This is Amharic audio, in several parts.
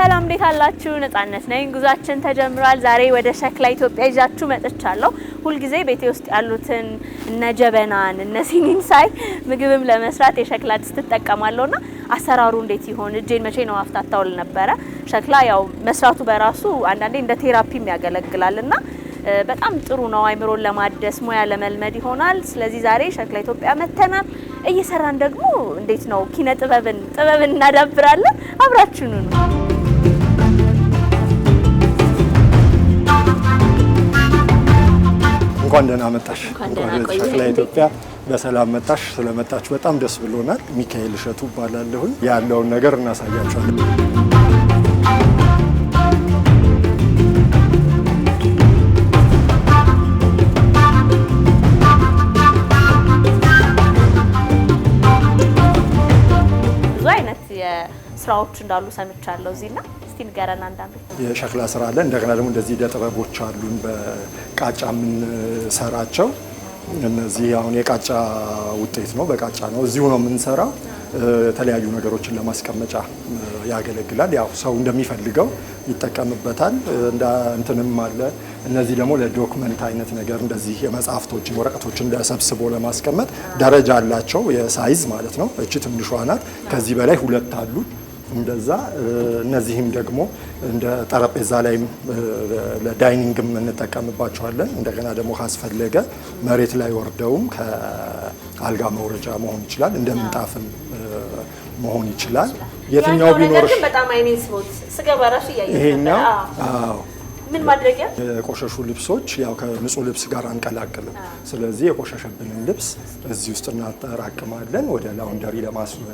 ሰላም እንዴት አላችሁ? ነፃነት ነኝ። ጉዟችን ተጀምሯል። ዛሬ ወደ ሸክላ ኢትዮጵያ ይዣችሁ መጥቻለሁ። ሁል ጊዜ ቤቴ ውስጥ ያሉትን እነ ጀበናን እነ ሲኒን ሳይ ምግብም ለመስራት የሸክላ ድስት ተጠቀማለሁና አሰራሩ እንዴት ይሆን እጄን መቼ ነው አፍታታው ነበረ። ሸክላ ያው መስራቱ በራሱ አንዳንዴ እንደ ቴራፒም ያገለግላልና በጣም ጥሩ ነው። አይምሮን ለማደስ ሙያ ለመልመድ ይሆናል። ስለዚህ ዛሬ ሸክላ ኢትዮጵያ መተናል። እየሰራን ደግሞ እንዴት ነው ኪነ ጥበብን እናዳብራለን። አብራችሁኑ ነው። እንኳን ደህና መጣሽ። ሸክላ ኢትዮጵያ በሰላም መጣሽ። ስለመጣችሁ በጣም ደስ ብሎናል። ሚካኤል እሸቱ እባላለሁ። ያለውን ነገር እናሳያችኋለን። ብዙ አይነት ስራዎች እንዳሉ ሰምቻለሁ እዚህና እስቲ ንገረን አንዳንዱ። የሸክላ ስራ አለ። እንደገና ደግሞ እንደዚህ ዕደ ጥበቦች አሉን በቃጫ የምንሰራቸው። እነዚህ አሁን የቃጫ ውጤት ነው። በቃጫ ነው እዚሁ ነው የምንሰራው። የተለያዩ ነገሮችን ለማስቀመጫ ያገለግላል። ያው ሰው እንደሚፈልገው ይጠቀምበታል። እንትንም አለ። እነዚህ ደግሞ ለዶክመንት አይነት ነገር እንደዚህ የመጽሐፍቶችን ወረቀቶችን ሰብስቦ ለማስቀመጥ ደረጃ አላቸው፣ የሳይዝ ማለት ነው። እቺ ትንሿ ናት። ከዚህ በላይ ሁለት አሉ እንደዛ። እነዚህም ደግሞ እንደ ጠረጴዛ ላይም ለዳይኒንግም እንጠቀምባቸዋለን። እንደገና ደግሞ ካስፈለገ መሬት ላይ ወርደውም ከአልጋ መውረጃ መሆን ይችላል። እንደ ምንጣፍም መሆን ይችላል። የትኛው ቢኖርሽ በጣም አይኔን ስሞት ስገባ ራሱ ያያየው ይሄኛው አዎ ምን ማድረጊያ የቆሸሹ ልብሶች ያው ከንጹህ ልብስ ጋር አንቀላቅልም። ስለዚህ የቆሸሸብንን ልብስ እዚህ ውስጥ እናጠራቅማለን ወደ ላውንደሪ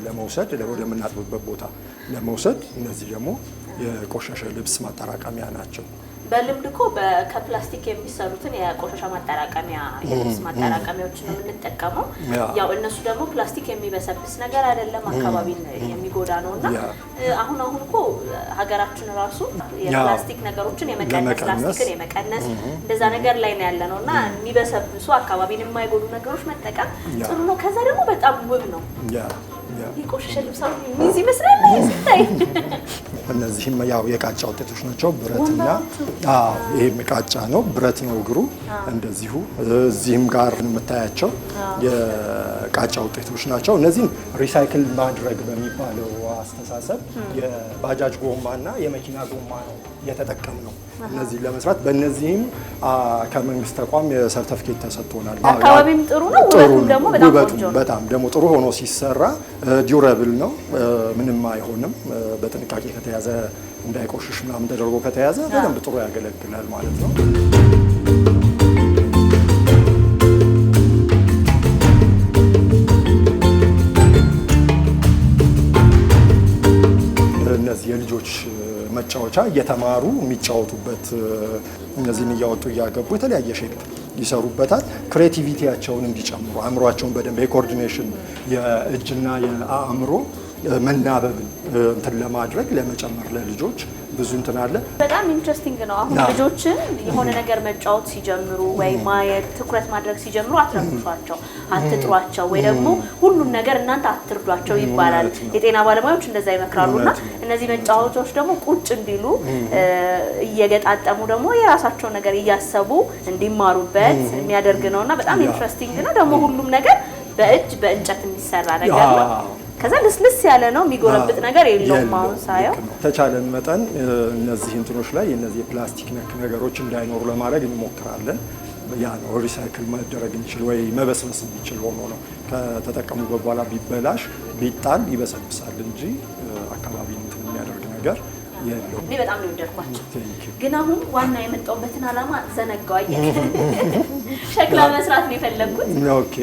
ለመውሰድ ወደምናጥብበት ቦታ ለመውሰድ። እነዚህ ደግሞ የቆሸሸ ልብስ ማጠራቀሚያ ናቸው። በልምድ እኮ ከፕላስቲክ የሚሰሩትን የቆሻሻ ማጠራቀሚያ የልብስ ማጠራቀሚያዎች ነው የምንጠቀመው። ያው እነሱ ደግሞ ፕላስቲክ የሚበሰብስ ነገር አይደለም፣ አካባቢን የሚጎዳ ነውና አሁን እኮ ሀገራችን ራሱ የፕላስቲክ ነገሮችን የመቀነስ ፕላስቲክን የመቀነስ እንደዛ ነገር ላይ ነው ያለነውና የሚበሰብሱ አካባቢን የማይጎዱ ነገሮች መጠቀም ጥሩ ነው። ከዛ ደግሞ በጣም ውብ ነው። የቆሸሸ ልብሳው ሚዚ ይመስላል ሲታይ። እነዚህም ያው የቃጫ ውጤቶች ናቸው። ብረትና ይሄም ቃጫ ነው፣ ብረት ነው እግሩ። እንደዚሁ እዚህም ጋር የምታያቸው የቃጫ ውጤቶች ናቸው። እነዚህም ሪሳይክል ማድረግ በሚባለው አስተሳሰብ የባጃጅ ጎማና የመኪና ጎማ ነው የተጠቀምነው እነዚህን ለመስራት። በእነዚህም ከመንግስት ተቋም የሰርቲፊኬት ተሰጥቶናል። አካባቢም ጥሩ ነው፣ ውበቱም ደግሞ በጣም ቆንጆ ነው። በጣም ደግሞ ጥሩ ሆኖ ሲሰራ ዲዩራብል ነው፣ ምንም አይሆንም። በጥንቃቄ ከተያዘ እንዳይቆሽሽ ምናምን ተደርጎ ከተያዘ በደንብ ጥሩ ያገለግላል ማለት ነው። እነዚህ የልጆች መጫወቻ እየተማሩ የሚጫወቱበት፣ እነዚህን እያወጡ እያገቡ የተለያየ ሼፕ ይሰሩበታል። ክሬቲቪቲያቸውን እንዲጨምሩ አእምሯቸውን በደንብ የኮኦርዲኔሽን የእጅና የአእምሮ መናበብን እንትን ለማድረግ ለመጨመር ለልጆች ብዙ እንትን አለ። በጣም ኢንትረስቲንግ ነው። አሁን ልጆችን የሆነ ነገር መጫወት ሲጀምሩ ወይ ማየት ትኩረት ማድረግ ሲጀምሩ አትረብሿቸው፣ አትጥሯቸው፣ ወይ ደግሞ ሁሉም ነገር እናንተ አትርዷቸው ይባላል። የጤና ባለሙያዎች እንደዛ ይመክራሉና እነዚህ መጫወቻዎች ደግሞ ቁጭ እንዲሉ እየገጣጠሙ ደግሞ የራሳቸው ነገር እያሰቡ እንዲማሩበት የሚያደርግ ነውና በጣም ኢንትረስቲንግ ነው። ደግሞ ሁሉም ነገር በእንጨት የሚሰራ ነገር ነው። ከዛ ልስልስ ያለ ነው፣ የሚጎረብጥ ነገር የለውም። አሁን ሳየው ተቻለን መጠን እነዚህ እንትኖች ላይ እነዚህ የፕላስቲክ ነክ ነገሮች እንዳይኖሩ ለማድረግ እንሞክራለን። ያ ነው ሪሳይክል መደረግ እንችል ወይ መበስበስ እንዲችል ሆኖ ነው። ከተጠቀሙበት በኋላ ቢበላሽ ቢጣል ይበሰብሳል እንጂ አካባቢ እንትን የሚያደርግ ነገር የለውም። እኔ በጣም ነው የወደድኳቸው። ግን አሁን ዋና የመጣሁበትን ዓላማ ዘነጋው። ሸክላ መስራት ነው የፈለግኩት።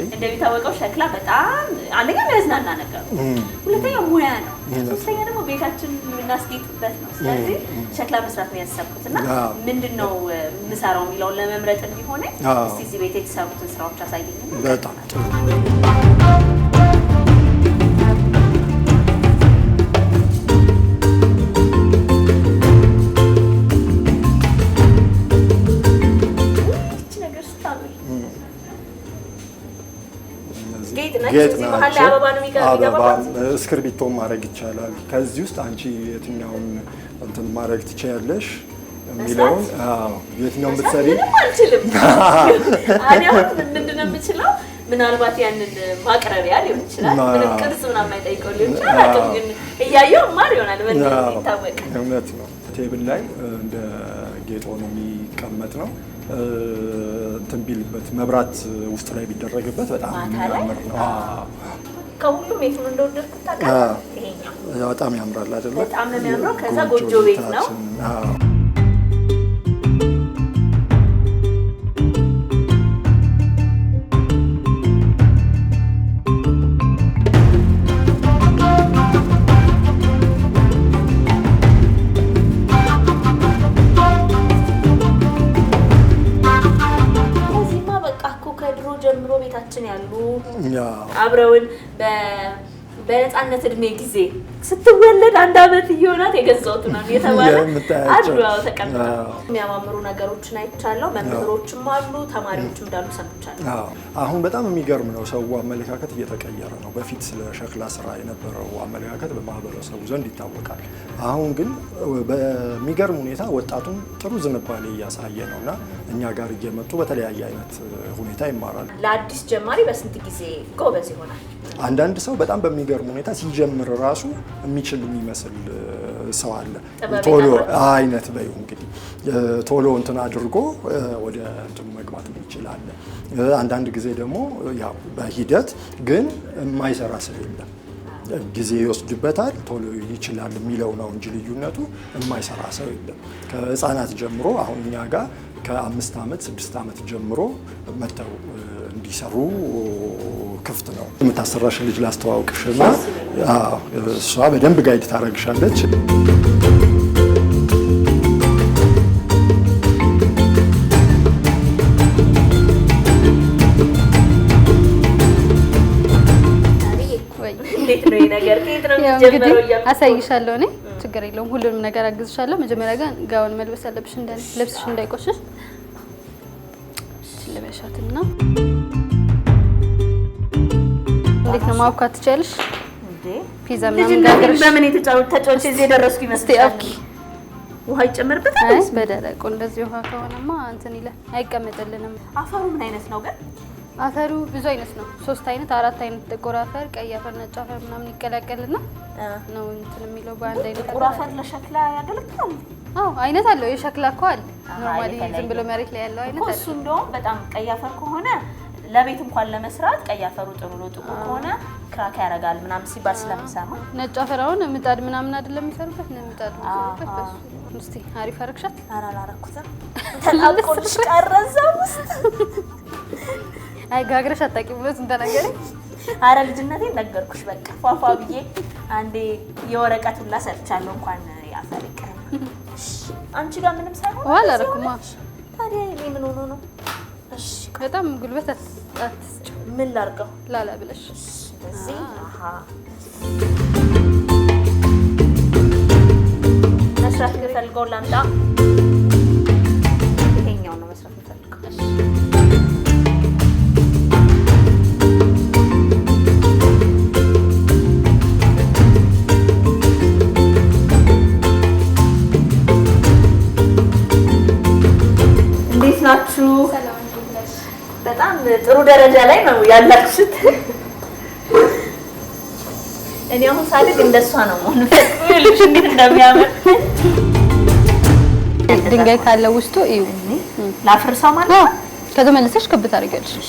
እንደሚታወቀው ሸክላ በጣም አንደኛ የሚያዝናና ነገር ነው፣ ሁለተኛ ሙያ ነው፣ ሶስተኛ ደግሞ ቤታችን የምናስጌጥበት ነው። ስለዚህ ሸክላ መስራት ነው ያሰብኩትና ምንድነው የምሰራው የሚለውን ለመምረጥ እንዲሆነ እስቲ እዚህ ቤት የተሰሩትን ስራዎች አሳየኝ። በጣም ጥሩ። ጌጥ ናቸው። አበባ እስክርቢቶ ማድረግ ይቻላል። ከዚህ ውስጥ አንቺ የትኛውን እንትን ማድረግ ትችያለሽ የሚለውን የትኛውን ብትሰሪ አልችልም። አሁን ምንድነው የምችለው? ምናልባት ያንን ማቅረቢያ ሊሆን ይችላል። ምንም ቅርጽ ምናምን የማይጠይቀው ሊሆን ይችላል። ግን እያየሁ ማር ይሆናል። በእንደዚህ ይታወቅ እውነት ነው። ቴብል ላይ እንደ ጌጥ ሆኖ የሚቀመጥ ነው። እንትን ቢልበት መብራት ውስጥ ላይ ቢደረግበት በጣም የሚያምር ነው። ከሁሉም የቱን እንደወደድኩት ታውቃለህ? ይሄኛው በጣም ያምራል አይደለ? በጣም ነው የሚያምረው። ከዛ ጎጆ ቤት ነው። ቤታችን ያሉ አብረውን በነፃነት እድሜ ጊዜ ስትወለድ 1 አመት እየሆናት የገዛሁት ነው የተባለ አድዋው ተቀምጠው የሚያማምሩ ነገሮችን አይቻለሁ። መምህሮችም አሉ፣ ተማሪዎችም እንዳሉ ሰምቻለሁ። አሁን በጣም የሚገርም ነው። ሰው አመለካከት እየተቀየረ ነው። በፊት ስለ ሸክላ ስራ የነበረው አመለካከት በማህበረሰቡ ዘንድ ይታወቃል። አሁን ግን በሚገርም ሁኔታ ወጣቱን ጥሩ ዝንባሌ እያሳየ ነውና እኛ ጋር እየመጡ በተለያየ አይነት ሁኔታ ይማራሉ። ለአዲስ ጀማሪ በስንት ጊዜ ጎበዝ ይሆናል? አንዳንድ ሰው በጣም በሚገርም ሁኔታ ሲጀምር ራሱ የሚችል የሚመስል ሰው አለ። ቶሎ አይነት በዩ እንግዲህ ቶሎ እንትን አድርጎ ወደ እንትኑ መግባት ይችላል። አንዳንድ ጊዜ ደግሞ ያው በሂደት ግን የማይሰራ ሰው የለም። ጊዜ ይወስድበታል፣ ቶሎ ይችላል የሚለው ነው እንጂ ልዩነቱ የማይሰራ ሰው የለም። ከህፃናት ጀምሮ አሁን እኛ ጋር ከ5 ዓመት 6 ዓመት ጀምሮ መጥተው እንዲሰሩ ክፍት ነው። የምታሰራሽ ልጅ ላስተዋውቅሽና እሷ በደንብ ጋይድ ታደርግሻለች። አሳይሻለሁ። እኔ ችግር የለውም፣ ሁሉንም ነገር አግዝሻለሁ። መጀመሪያ ግን ጋውን መልበስ አለብሽ ልብስሽ እንዳይቆሽሽ ልበሻትና እንዴት ነው ማብካት ትችያለሽ? ፒዛ ምናምን ጋግረሽ በምን ተጫውቼ እዚህ የደረስኩ ይመስላል። ውሃ ይጨመርበታል ወይስ በደረቁ? እንደዚህ ውሃ ከሆነማ እንትን ይላል፣ አይቀመጥልንም። አፈሩ ምን አይነት ነው ግን? አፈሩ ብዙ አይነት ነው። 3 አይነት 4 አይነት ጥቁር አፈር፣ ቀይ አፈር፣ ነጭ አፈር ምናምን ይቀላቀልና ነው እንትን የሚለው በአንድ አይነት። ጥቁር አፈር ለሸክላ ያገለግላል? አዎ አይነት አለው። የሸክላ እኮ አለ ኖርማሊ ዝም ብሎ መሬት ላይ ያለው አይነት አለ። እሱ እንደውም በጣም ቀይ አፈር ከሆነ ለቤት እንኳን ለመስራት ቀይ አፈሩ ጥሩ ነው። ጥቁር ከሆነ ክራክ ያደርጋል ምናምን ሲባል ስለምሰማ። ነጭ አፈር አሁን ምጣድ ምናምን አይደለም የሚሰሩበት ነው። ምጣድ የሚሰሩበት በሱ። እስቲ አሪፍ አረግሻት? ኧረ አላረኩትም። ተጣብቆልሽ ቀረዘ ውስጥ አይ ጋግረሽ አታውቂም ብሎ እንትን ተናገረኝ። ኧረ ልጅነቴን ነገርኩሽ። በቃ ፏፏ ብዬ አንዴ የወረቀት ሁላ ሰርቻለሁ እንኳን ያፈር ይቀር። አንቺ ጋር ምንም ሳይሆን ዋላ አረኩማ። ታዲያ እኔ ምን ሆኖ ነው? እሺ በጣም ጉልበት አትስጭ። ምን ላድርገው? ላላ ብለሽ እንደዚህ መስራት የምፈልገው ላምጣ። ይሄኛው ነው መስራት የምፈልገው። እንዴት ናችሁ? በጣም ጥሩ ደረጃ ላይ ነው ያላችሁት። እኔ አሁን ሳድግ እንደሷ ነው መሆን ልጅ እንዴት እንደሚያምር ድንጋይ ካለ ውስጡ እዩ። ላፍርሰው ማለት ነው። ከተመለሰሽ ክብ ታደርጊያለሽ።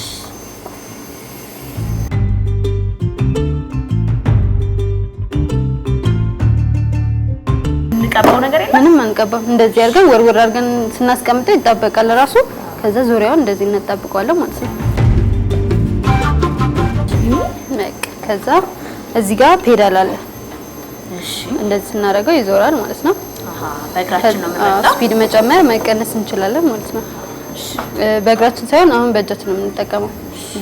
እንቀባው ነገር የለም። ምንም አንቀባም። እንደዚህ አድርገን ወርወር አድርገን ስናስቀምጠው ይጣበቃል ራሱ። ከዛ ዙሪያውን እንደዚህ እናጣብቀዋለን ማለት ነው። ከዛ እዚህ ጋር ፔዳል አለ። እሺ እንደዚህ ስናደርገው ይዞራል ማለት ነው። በእግራችን ነው የምንመጣው። ስፒድ መጨመር መቀነስ እንችላለን ማለት ነው። በእግራችን ሳይሆን አሁን በእጃችን ነው የምንጠቀመው።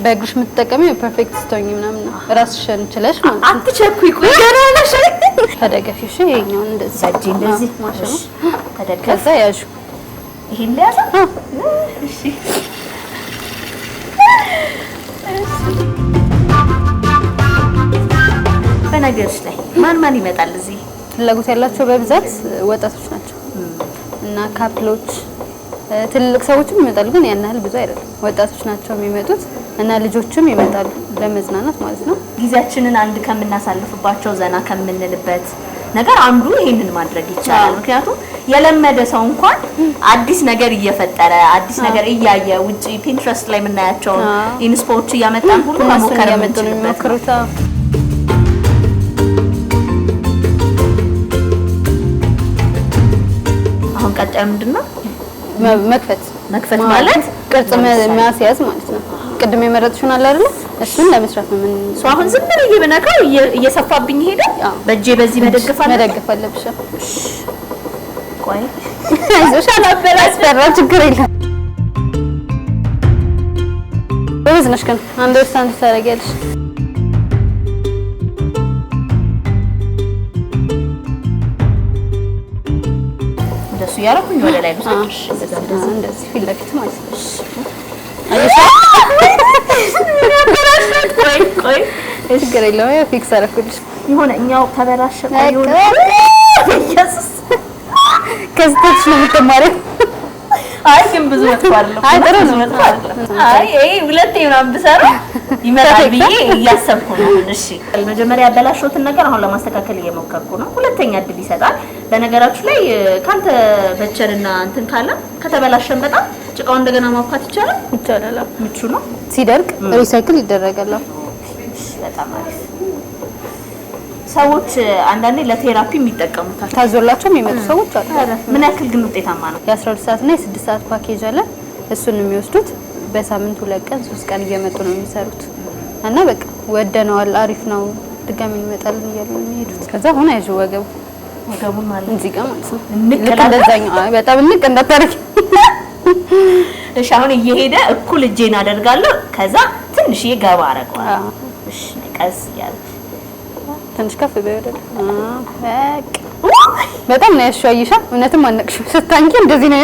በእግርሽ የምትጠቀሚው ፐርፌክት ስትሆኚ ምናምን ነው ራስሽን ችለሽ ማለት ነው። አትቸኩይ፣ ቆይ ገና ነሽ። ተደገፊው። እሺ ይሄኛውን እንደዚህ እንደዚህ ማሽኑ ተደገፈ። ከዛ ያዡ ይሄን ለያዘ። እሺ በነገርሽ ላይ ማን ይመጣል እዚህ? ፍላጎት ያላቸው በብዛት ወጣቶች ናቸው እና ካፕሎች፣ ትልልቅ ሰዎችም ይመጣሉ፣ ግን ያን ያህል ብዙ አይደለም። ወጣቶች ናቸው የሚመጡት እና ልጆችም ይመጣሉ ለመዝናናት ማለት ነው። ጊዜያችንን አንድ ከምናሳልፍባቸው ዘና ከምንልበት ነገር አንዱ ይሄንን ማድረግ ይቻላል። ምክንያቱም የለመደ ሰው እንኳን አዲስ ነገር እየፈጠረ አዲስ ነገር እያየ ውጪ ፒንትረስት ላይ የምናያቸው ኢንስፖዎች እያመጣን ሁሉ መሞከር የምንችልበት ነው። አሁን ቀጣዩ ምንድነው? መክፈት ማለት ቅርጽ ማስያዝ ማለት ነው። ቅድም የመረጥሽውን አለ አይደል? እሱን ለመስራት ነው። ምን ሰው አሁን ዝም ብዬ በነካው እየሰፋብኝ ሄደ። በእጄ በዚህ መደገፍ አለብሽ። ቆይ አይዞሽ፣ አላበላስፈራ፣ ችግር የለም። በዚህ ነሽ ግን አንደርስታንድ ታደርጊያለሽ። እንደሱ ያረኩኝ ወደ ላይ ብቻሽ እንደዚህ ፊት ለፊት ማለት ነው። ቆይ ችግር የለውም። ፊክስ አደረኩልሽ። የሆነ እኛው ተበላሸ። ኢየሱስ ከስተሽ ነው የምትማሪው። አይ ግን ብዙ መጥፎ አይደለም። አይ ጥሩ ነው። አይ ሁለቴ ምናምን ብሰራ ይመጣል ብዬ እያሰብኩ ነው። እሺ መጀመሪያ ያበላሸሁትን ነገር አሁን ለማስተካከል እየሞከርኩ ነው። ሁለተኛ እድል ይሰጣል። በነገራችሁ ላይ ካንተ በቸርና እንትን ካለ ከተበላሸን በጣም ጭቃው እንደገና ማብካት ይቻላል። ምቹ ነው። ሲደርቅ ሪሳይክል ይደረጋል። በጣም አሪፍ። ሰዎች አንዳንዴ ለቴራፒ የሚጠቀሙታል። ታዞላቸው የሚመጡ ሰዎች አሉ። ምን ያክል ግን ውጤታማ ነው? የ12 ሰዓት እና የ6 ሰዓት ፓኬጅ አለ። እሱን የሚወስዱት በሳምንት 2 ቀን 3 ቀን እየመጡ ነው የሚሰሩት እና በቃ ወደነዋል፣ አሪፍ ነው፣ ድጋሚ እንመጣለን እያሉ ነው የሚሄዱት። ከዛ ሆነ ያዥ ወገቡን ማለት እዚህ ጋር ማለት ነው። ልክ እንደዛኛው በጣም እንቅ እንዳታረጊ። እሺ አሁን እየሄደ እኩል እጄን አደርጋለሁ። ከዛ ትንሽዬ ገባ አደርገዋለሁ። እሺ ቀስ ያለች ትንሽ ከፍ በይወደል። በጣም ነው ያሻይሻ። እውነትም አነቅሽው ስታንኪ እንደዚህ ነው።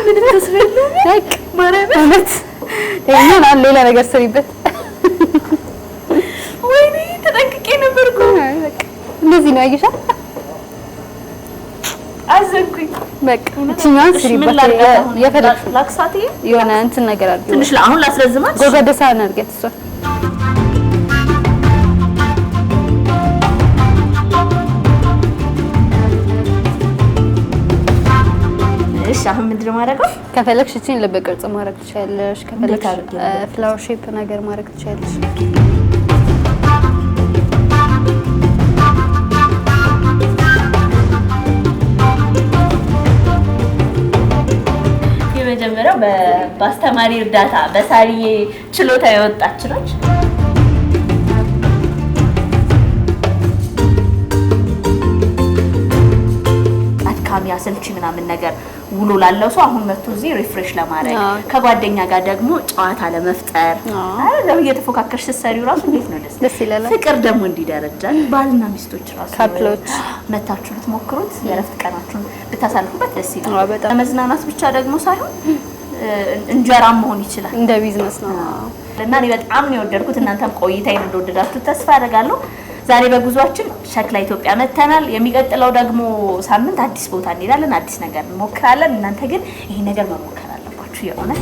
ምን ተስበል በቃ ማለት ይሄን አለ ሌላ ነገር ስሪበት። ወይኔ ተጠንቅቄ ነበርኩ። በቃ እንደዚህ ነው ያይሻ። አዘንኩኝ። በቃ እቺኛን ስሪበት። የፈለግሽ ላክሳቴ የሆነ እንትን ነገር አድርጊ። ትንሽ አሁን ላስረዝማት። ጎገደሳ አድርጊያት እሷ። እሺ አሁን ምንድነው ማድረገው? ከፈለግሽ እቺን ልብ ቅርጽ ማድረግ ትችያለሽ። ከፈለግሽ ፍላወር ሼፕ ነገር ማድረግ ትችያለሽ። የመጀመሪያው በአስተማሪ እርዳታ በሳሪዬ ችሎታ የወጣች ነች። አድካሚ አሰልቺ ምናምን ነገር ውሎ ላለው ሰው አሁን መጥቶ እዚህ ሪፍሬሽ ለማድረግ ከጓደኛ ጋር ደግሞ ጨዋታ ለመፍጠር አይደለም እየተፎካከርሽ ስትሰሪው ራሱ እንዴት ነው ደስ ይላል። ፍቅር ደግሞ እንዲደረጃል ባልና ሚስቶች ራሱ ካፕሎች መታችሁ ብትሞክሩት የእረፍት ቀናችሁን ብታሳልፉበት ደስ ይላል። ለመዝናናት ብቻ ደግሞ ሳይሆን እንጀራም መሆን ይችላል። እንደ ቢዝነስ ነው እና እኔ በጣም ነው የወደድኩት። እናንተም ቆይታዬን እንደወደዳችሁ ተስፋ አደርጋለሁ። ዛሬ በጉዟችን ሸክላ ኢትዮጵያ መተናል። የሚቀጥለው ደግሞ ሳምንት አዲስ ቦታ እንሄዳለን፣ አዲስ ነገር እንሞክራለን። እናንተ ግን ይሄ ነገር መሞከር አለባችሁ የእውነት